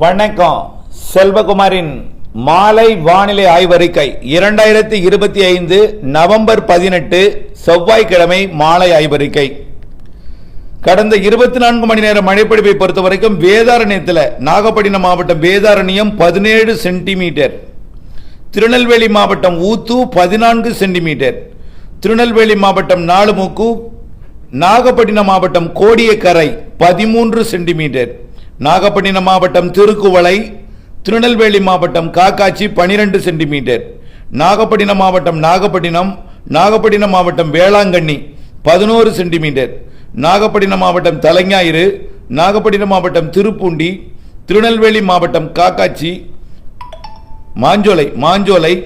வணக்கம். செல்வகுமாரின் மாலை வானிலை ஆய்வறிக்கை 2025 நவம்பர் 18 செவ்வாய்க்கிழமை மாலை ஆய்வறிக்கை. கடந்த 24 மணி நேர மழைப்பொழிவை பொறுத்தவரைக்கும் வேதாரண்யத்தில் நாகப்பட்டினம் மாவட்டம் வேதாரண்யம் 17 சென்டிமீட்டர், திருநெல்வேலி மாவட்டம் ஊத்து 14 சென்டிமீட்டர், திருநெல்வேலி மாவட்டம் நாலுமுக்கு, நாகப்பட்டினம் மாவட்டம் கோடியக்கரை 13 சென்டிமீட்டர், நாகப்பட்டினம் மாவட்டம் திருக்குவளை, திருநெல்வேலி மாவட்டம் காக்காட்சி 12 சென்டிமீட்டர், நாகப்பட்டினம் மாவட்டம் நாகப்பட்டினம் மாவட்டம் வேளாங்கண்ணி 11 சென்டிமீட்டர், நாகப்பட்டினம் மாவட்டம் தலைஞாயிறு, நாகப்பட்டினம் மாவட்டம் திருப்பூண்டி, திருநெல்வேலி மாவட்டம் காக்காட்சி மாஞ்சோலை,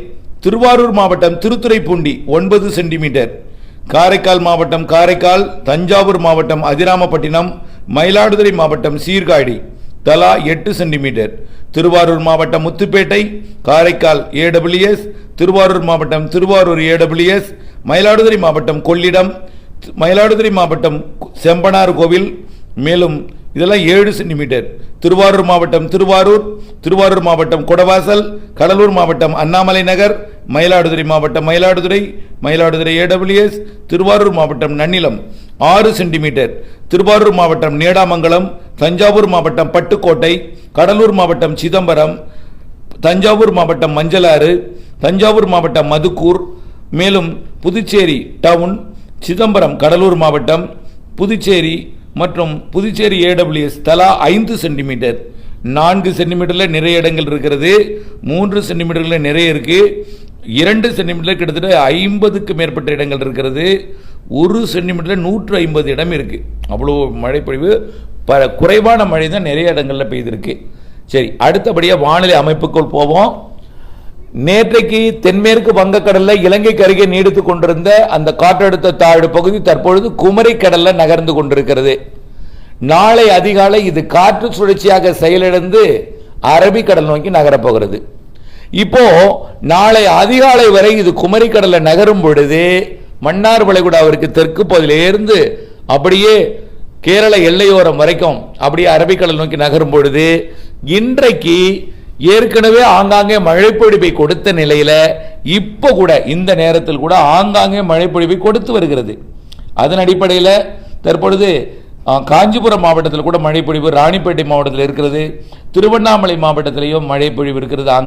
திருவாரூர் மாவட்டம் திருத்துறைப்பூண்டி 9 சென்டிமீட்டர், காரைக்கால் மாவட்டம் காரைக்கால், தஞ்சாவூர் மாவட்டம் அதிராமப்பட்டினம், மயிலாடுதுறை மாவட்டம் சீர்காழி தலா 8 சென்டிமீட்டர், திருவாரூர் மாவட்டம் முத்துப்பேட்டை, காரைக்கால் AWS, திருவாரூர் மாவட்டம் திருவாரூர் AWS, மயிலாடுதுறை மாவட்டம் கொள்ளிடம், மயிலாடுதுறை மாவட்டம் செம்பனார் கோவில், மேலும் இதெல்லாம் 7 சென்டிமீட்டர், திருவாரூர் மாவட்டம் திருவாரூர் மாவட்டம் கொடவாசல், கடலூர் மாவட்டம் அண்ணாமலை நகர், மயிலாடுதுறை மாவட்டம் மயிலாடுதுறை AWS, திருவாரூர் மாவட்டம் நன்னிலம் 6 சென்டிமீட்டர், திருவாரூர் மாவட்டம் நேடாமங்கலம், தஞ்சாவூர் மாவட்டம் பட்டுக்கோட்டை, கடலூர் மாவட்டம் சிதம்பரம், தஞ்சாவூர் மாவட்டம் மஞ்சளாறு, தஞ்சாவூர் மாவட்டம் மதுக்கூர், மேலும் புதுச்சேரி டவுன், சிதம்பரம் கடலூர் மாவட்டம், புதுச்சேரி மற்றும் புதுச்சேரி AWS தலா 5 சென்டிமீட்டர். 4 சென்டிமீட்டர்ல நிறைய இடங்கள் இருக்கிறது, 3 சென்டிமீட்டர்ல நிறைய இருக்கு, 2 சென்டிமீட்டர் கிட்டத்தட்ட 50க்கு மேற்பட்ட இடங்கள் இருக்கிறது, 1 சென்டிமீட்டர்ல 150 இடம் இருக்கு. அவ்வளோ மழைப்பொழிவு, குறைவான மழை தான் நிறைய இடங்கள்ல பெய்திருக்கு. சரி, அடுத்தபடியாக வானிலை அமைப்புக்குள் போவோம். நேற்றைக்கு தென்மேற்கு வங்கக்கடல்ல இலங்கைக்கு அருகே நீடித்துக் கொண்டிருந்த அந்த காற்றழுத்த தாழ்வு பகுதி தற்பொழுது குமரி கடல்ல நகர்ந்து கொண்டிருக்கிறது. நாளை அதிகாலை இது காற்று சுழற்சியாக செயலிழந்து அரபிக்கடல் நோக்கி நகரப்போகிறது. இப்போ நாளை அதிகாலை வரை இது குமரி கடல்ல நகரும் பொழுது மன்னார் வளைகுடாவிற்கு தெற்கு பகுதியிலிருந்து அப்படியே கேரள எல்லையோரம் வரைக்கும் அப்படியே அரபிக்கடல் நோக்கி நகரும் பொழுது இன்றைக்கு ஏற்கனவே ஆங்காங்கே மழைப்பொழிவை கொடுத்த நிலையில இப்ப கூட இந்த நேரத்தில் கூட ஆங்காங்கே மழைப்பொழிவை கொடுத்து வருகிறது. அதன் அடிப்படையில் தற்பொழுது காஞ்சிபுரம் மாவட்டத்தில் கூட மழைப்பொழிவு, ராணிப்பேட்டை மாவட்டத்தில் இருக்கிறது, திருவண்ணாமலை மாவட்டத்திலேயும் மழைப்பொழிவு இருக்கிறது.